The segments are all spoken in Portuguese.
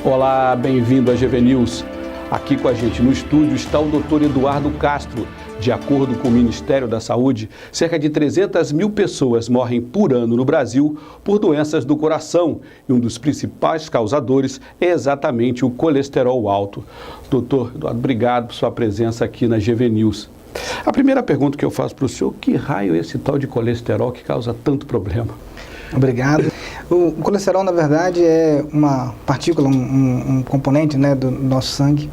Olá, bem-vindo à GV News. Aqui com a gente no estúdio está o Dr. Eduardo Castro. De acordo com o Ministério da Saúde, cerca de 300 mil pessoas morrem por ano no Brasil por doenças do coração e um dos principais causadores é exatamente o colesterol alto. Doutor Eduardo, obrigado por sua presença aqui na GV News. A primeira pergunta que eu faço para o senhor, que raio é esse tal de colesterol que causa tanto problema? Obrigado. O colesterol, na verdade, é uma partícula, um componente, né, do nosso sangue,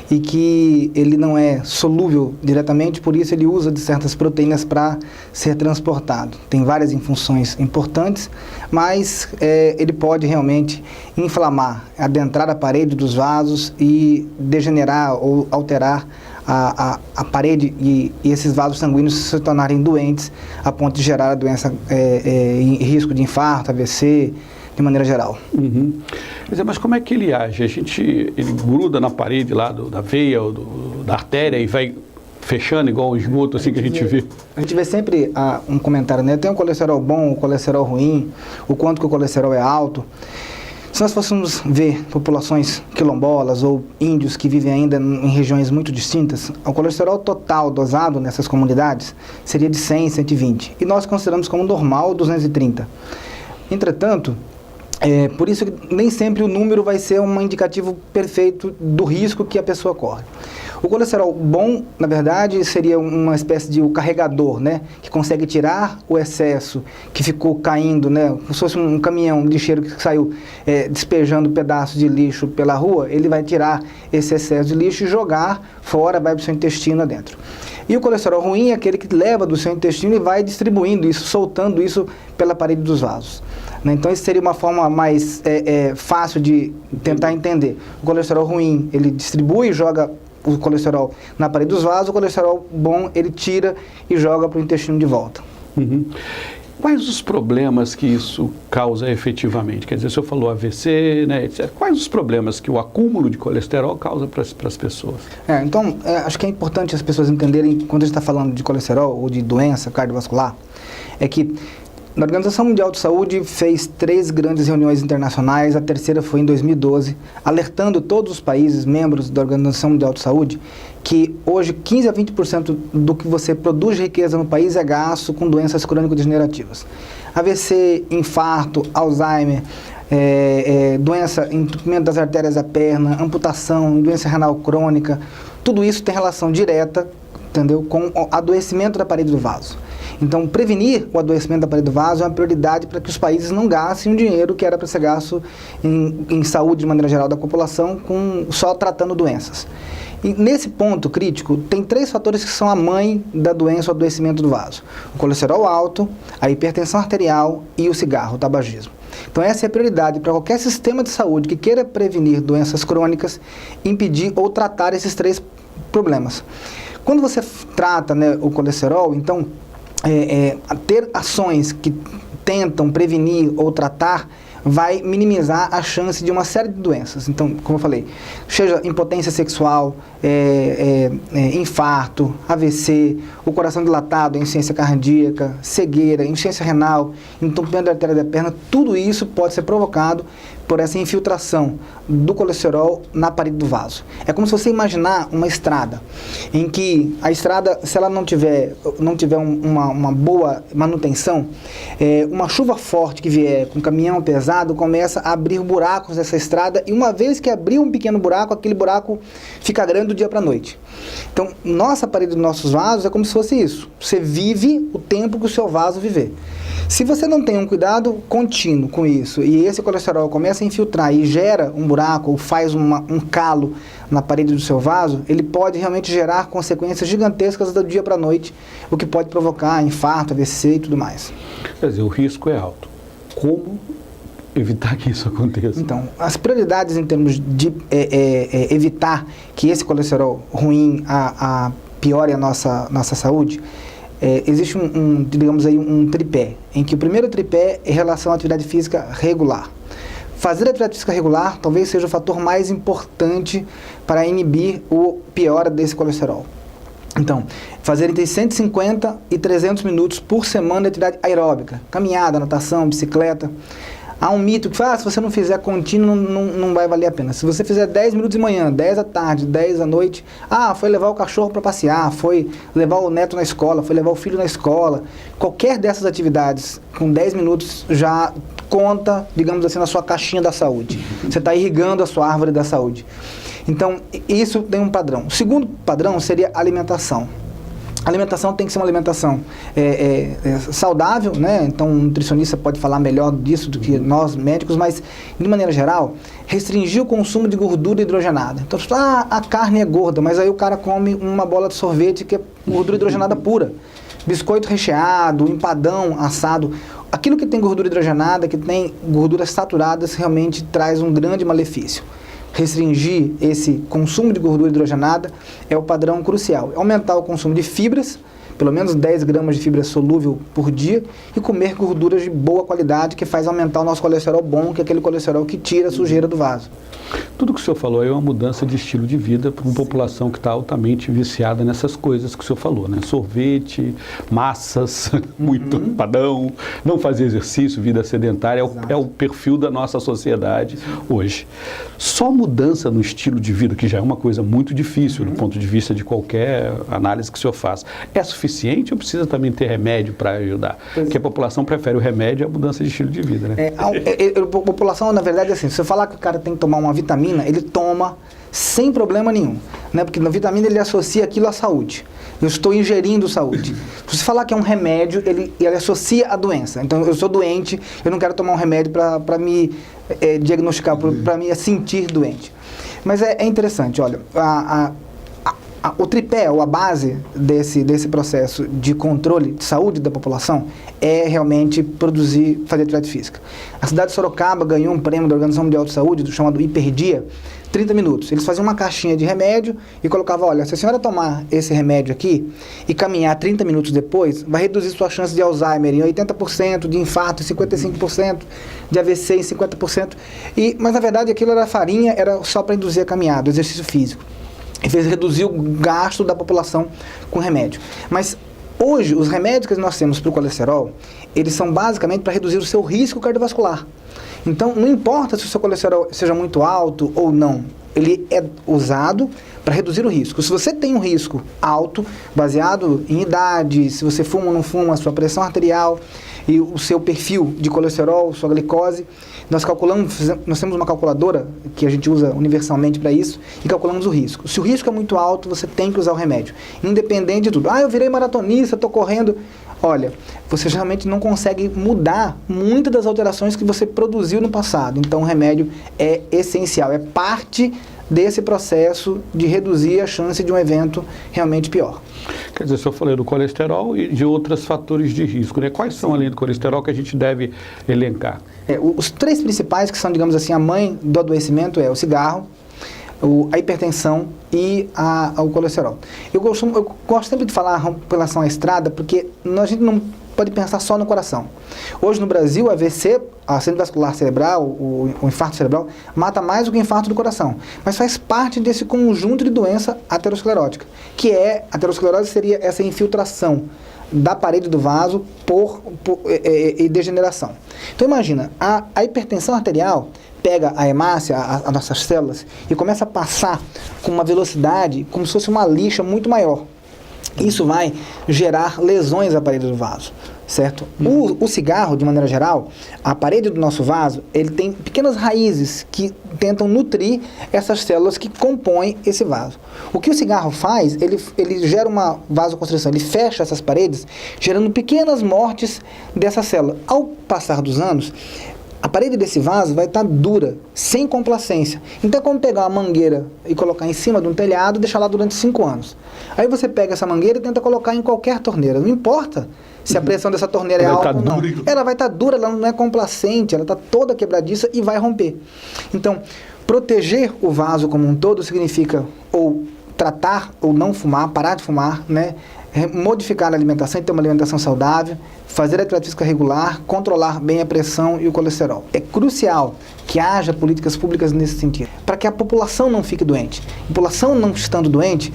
e que ele não é solúvel diretamente, por isso ele usa de certas proteínas para ser transportado. Tem várias funções importantes, mas ele pode realmente inflamar, adentrar a parede dos vasos e degenerar ou alterar a parede e esses vasos sanguíneos se tornarem doentes a ponto de gerar a doença, risco de infarto, AVC, de maneira geral. Uhum. Mas como é que ele age? Ele gruda na parede lá da veia ou da artéria e vai fechando igual um esgoto assim que a gente vê? A gente vê sempre um comentário, né? Tem o colesterol bom, o colesterol ruim, o quanto que o colesterol é alto. Se nós fôssemos ver populações quilombolas ou índios que vivem ainda em regiões muito distintas, o colesterol total dosado nessas comunidades seria de 100, 120. E nós consideramos como normal 230. Entretanto, por isso que nem sempre o número vai ser um indicativo perfeito do risco que a pessoa corre. O colesterol bom, na verdade, seria uma espécie de carregador, né? Que consegue tirar o excesso que ficou caindo, né? Como se fosse um caminhão lixeiro que saiu despejando pedaços de lixo pela rua, ele vai tirar esse excesso de lixo e jogar fora, vai para o seu intestino adentro. E o colesterol ruim é aquele que leva do seu intestino e vai distribuindo isso, soltando isso pela parede dos vasos. Então, isso seria uma forma mais fácil de tentar entender. O colesterol ruim, ele distribui e joga o colesterol na parede dos vasos, o colesterol bom, ele tira e joga para o intestino de volta. Uhum. Quais os problemas que isso causa efetivamente? Quer dizer, o senhor falou AVC, né, etc. Quais os problemas que o acúmulo de colesterol causa para as pessoas? Então, acho que é importante as pessoas entenderem, quando a gente está falando de colesterol ou de doença cardiovascular, é que a Organização Mundial de Saúde fez 3 grandes reuniões internacionais, a terceira foi em 2012, alertando todos os países membros da Organização Mundial de Saúde que hoje 15 a 20% do que você produz de riqueza no país é gasto com doenças crônico-degenerativas. AVC, infarto, Alzheimer, doença, entupimento das artérias da perna, amputação, doença renal crônica, tudo isso tem relação direta, entendeu, com o adoecimento da parede do vaso. Então, prevenir o adoecimento da parede do vaso é uma prioridade para que os países não gastem o dinheiro que era para ser gasto em saúde, de maneira geral, da população, só tratando doenças. E nesse ponto crítico, tem 3 fatores que são a mãe da doença ou adoecimento do vaso. O colesterol alto, a hipertensão arterial e o cigarro, o tabagismo. Então, essa é a prioridade para qualquer sistema de saúde que queira prevenir doenças crônicas, impedir ou tratar esses 3 problemas. Quando você trata, né, o colesterol, então, ter ações que tentam prevenir ou tratar vai minimizar a chance de uma série de doenças. Então, como eu falei, seja impotência sexual, infarto, AVC, o coração dilatado, insuficiência cardíaca, cegueira, insuficiência renal, entupimento da artéria da perna, tudo isso pode ser provocado por essa infiltração do colesterol na parede do vaso. É como se você imaginar uma estrada, em que a estrada, se ela não tiver uma boa manutenção, uma chuva forte que vier com um caminhão pesado começa a abrir buracos nessa estrada, e uma vez que abrir um pequeno buraco, aquele buraco fica grande do dia para a noite. Então, nossa parede dos nossos vasos é como se fosse isso. Você vive o tempo que o seu vaso viver. Se você não tem um cuidado contínuo com isso, e esse colesterol começa a infiltrar e gera um buraco, ou faz um calo na parede do seu vaso, ele pode realmente gerar consequências gigantescas do dia para a noite, o que pode provocar infarto, AVC e tudo mais. Quer dizer, o risco é alto. Como evitar que isso aconteça? Então, as prioridades em termos de evitar que esse colesterol ruim piore a nossa saúde, existe digamos aí, um tripé, em que o primeiro tripé é em relação à atividade física regular. Fazer atividade física regular talvez seja o fator mais importante para inibir o piora desse colesterol. Então, fazer entre 150 e 300 minutos por semana de atividade aeróbica, caminhada, natação, bicicleta. Há um mito que fala, se você não fizer contínuo, não vai valer a pena. Se você fizer 10 minutos de manhã, 10 à tarde, 10 à noite, foi levar o cachorro para passear, foi levar o neto na escola, foi levar o filho na escola, qualquer dessas atividades, com 10 minutos, já conta, digamos assim, na sua caixinha da saúde. Você está irrigando a sua árvore da saúde. Então, isso tem um padrão. O segundo padrão seria a alimentação. A alimentação tem que ser uma alimentação saudável, né? Então, um nutricionista pode falar melhor disso do que nós, médicos, mas, de maneira geral, restringir o consumo de gordura hidrogenada. Então, a carne é gorda, mas aí o cara come uma bola de sorvete que é gordura hidrogenada pura. Biscoito recheado, empadão, assado. Aquilo que tem gordura hidrogenada, que tem gorduras saturadas, realmente traz um grande malefício. Restringir esse consumo de gordura hidrogenada é o padrão crucial. Aumentar o consumo de fibras, pelo menos 10 gramas de fibra solúvel por dia, e comer gorduras de boa qualidade, que faz aumentar o nosso colesterol bom, que é aquele colesterol que tira a sujeira do vaso. Tudo que o senhor falou é uma mudança de estilo de vida para uma população que está altamente viciada nessas coisas que o senhor falou, né? Sorvete, massas, muito padrão, não fazer exercício, vida sedentária, é o perfil da nossa sociedade hoje. Só mudança no estilo de vida, que já é uma coisa muito difícil do ponto de vista de qualquer análise que o senhor faça, é suficiente ou precisa também ter remédio para ajudar? Porque a população prefere o remédio à mudança de estilo de vida, né? A população, na verdade, é assim, se você falar que o cara tem que tomar uma vitamina, ele toma sem problema nenhum, né? Porque na vitamina ele associa aquilo à saúde. Eu estou ingerindo saúde. Se você falar que é um remédio, ele associa a doença. Então, eu sou doente, eu não quero tomar um remédio para me diagnosticar, para me sentir doente. Mas é interessante, olha, o tripé, ou a base desse processo de controle de saúde da população é realmente fazer atividade física. A cidade de Sorocaba ganhou um prêmio da Organização Mundial de Saúde, chamado Hiperdia, 30 minutos. Eles faziam uma caixinha de remédio e colocavam, olha, se a senhora tomar esse remédio aqui e caminhar 30 minutos depois, vai reduzir sua chance de Alzheimer em 80%, de infarto em 55%, de AVC em 50%. Mas, na verdade, aquilo era farinha, era só para induzir a caminhada, o exercício físico. E fez reduzir o gasto da população com remédio. Mas hoje, os remédios que nós temos para o colesterol, eles são basicamente para reduzir o seu risco cardiovascular. Então, não importa se o seu colesterol seja muito alto ou não, ele é usado para reduzir o risco. Se você tem um risco alto, baseado em idade, se você fuma ou não fuma, sua pressão arterial e o seu perfil de colesterol, sua glicose, nós temos uma calculadora que a gente usa universalmente para isso e calculamos o risco. Se o risco é muito alto, você tem que usar o remédio, independente de tudo. Eu virei maratonista, estou correndo. Olha, você realmente não consegue mudar muitas das alterações que você produziu no passado. Então, o remédio é essencial, é parte desse processo de reduzir a chance de um evento realmente pior. Quer dizer, o senhor falou do colesterol e de outros fatores de risco, né? Quais são, além do colesterol, que a gente deve elencar? Os três principais, que são, digamos assim, a mãe do adoecimento, é o cigarro, a hipertensão e o colesterol. Eu gosto sempre de falar com relação à estrada, porque a gente não pode pensar só no coração. Hoje no Brasil, o AVC, acidente vascular cerebral, o infarto cerebral, mata mais do que o infarto do coração. Mas faz parte desse conjunto de doença aterosclerótica, a aterosclerose seria essa infiltração da parede do vaso e degeneração. Então imagina, a hipertensão arterial pega a hemácia, as nossas células, e começa a passar com uma velocidade como se fosse uma lixa muito maior. Isso vai gerar lesões na parede do vaso, certo? O cigarro, de maneira geral, a parede do nosso vaso, ele tem pequenas raízes que tentam nutrir essas células que compõem esse vaso. O que o cigarro faz, ele gera uma vasoconstrição, ele fecha essas paredes, gerando pequenas mortes dessa célula. Ao passar dos anos, a parede desse vaso vai estar dura, sem complacência. Então é como pegar uma mangueira e colocar em cima de um telhado e deixar lá durante 5 anos. Aí você pega essa mangueira e tenta colocar em qualquer torneira. Não importa se a pressão dessa torneira é alta ou não. Ela vai estar dura, ela não é complacente, ela está toda quebradiça e vai romper. Então, proteger o vaso como um todo significa ou tratar ou não fumar, parar de fumar, né? modificar a alimentação e ter uma alimentação saudável, fazer a atividade física regular, controlar bem a pressão e o colesterol. É crucial que haja políticas públicas nesse sentido, para que a população não fique doente. A população não estando doente,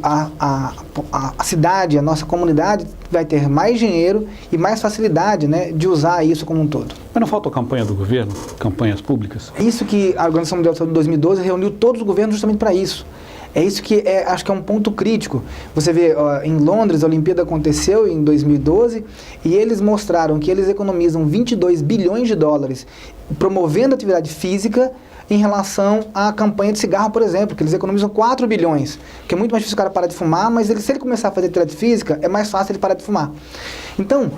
a cidade, a nossa comunidade vai ter mais dinheiro e mais facilidade, né, de usar isso como um todo. Mas não falta campanha do governo, campanhas públicas? Isso que a Organização Mundial de Saúde em 2012 reuniu todos os governos justamente para isso. É isso que acho que é um ponto crítico. Você vê, em Londres, a Olimpíada aconteceu em 2012 e eles mostraram que eles economizam 22 bilhões de dólares promovendo a atividade física em relação à campanha de cigarro, por exemplo, que eles economizam 4 bilhões, que é muito mais difícil o cara parar de fumar, mas se ele começar a fazer atividade física, é mais fácil ele parar de fumar. Então,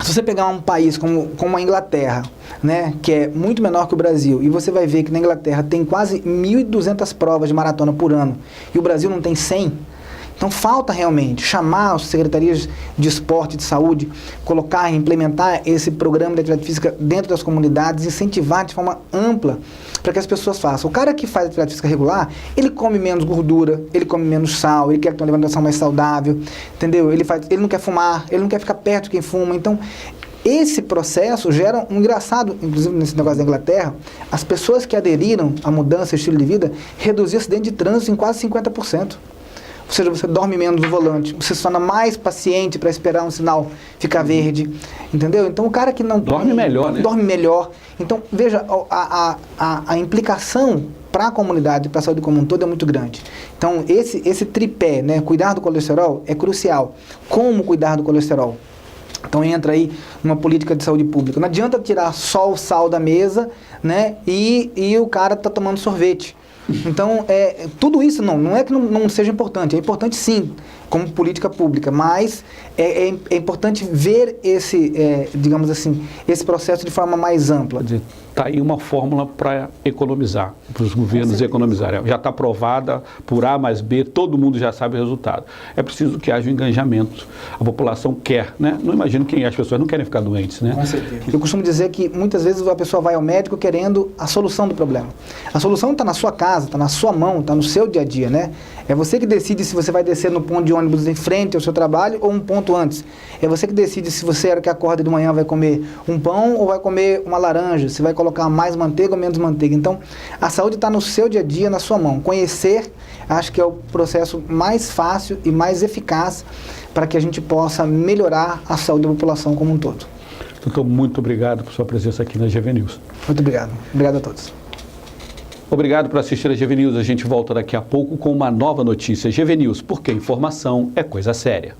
se você pegar um país como a Inglaterra, né, que é muito menor que o Brasil, e você vai ver que na Inglaterra tem quase 1.200 provas de maratona por ano, e o Brasil não tem 100, então falta realmente chamar as secretarias de esporte e de saúde, colocar e implementar esse programa de atividade física dentro das comunidades, incentivar de forma ampla para que as pessoas façam. O cara que faz atividade física regular, ele come menos gordura, ele come menos sal, ele quer ter uma alimentação mais saudável, entendeu? Ele não quer fumar, ele não quer ficar perto de quem fuma. Então, esse processo gera um engraçado, inclusive nesse negócio da Inglaterra, as pessoas que aderiram à mudança de estilo de vida reduziram o acidente de trânsito em quase 50%. Ou seja, você dorme menos no volante, você se torna mais paciente para esperar um sinal ficar verde, entendeu? Então, o cara que não... Dorme melhor, né? Dorme melhor. Então, veja, a implicação para a comunidade, para a saúde como um todo, é muito grande. Então, esse tripé, né, cuidar do colesterol, é crucial. Como cuidar do colesterol? Então, entra aí numa política de saúde pública. Não adianta tirar só o sal da mesa, né, e o cara está tomando sorvete. Então, tudo isso não é que não seja importante, é importante sim, como política pública, mas é importante ver digamos assim, esse processo de forma mais ampla. Está aí uma fórmula para economizar, para os governos economizarem. Já está aprovada por A mais B, todo mundo já sabe o resultado. É preciso que haja um engajamento. A população quer, né? Não imagino que as pessoas não querem ficar doentes, né? Com certeza. Eu costumo dizer que muitas vezes a pessoa vai ao médico querendo a solução do problema. A solução está na sua casa, está na sua mão, está no seu dia a dia, né? É você que decide se você vai descer no ponto de ônibus em frente ao seu trabalho ou um ponto antes. É você que decide se você, era que acorda de manhã, vai comer um pão ou vai comer uma laranja, se vai colocar mais manteiga ou menos manteiga. Então, a saúde está no seu dia a dia, na sua mão. Conhecer, acho que é o processo mais fácil e mais eficaz para que a gente possa melhorar a saúde da população como um todo. Doutor, muito obrigado por sua presença aqui na GV News. Muito obrigado. Obrigado a todos. Obrigado por assistir a GV News. A gente volta daqui a pouco com uma nova notícia. GV News, porque informação é coisa séria.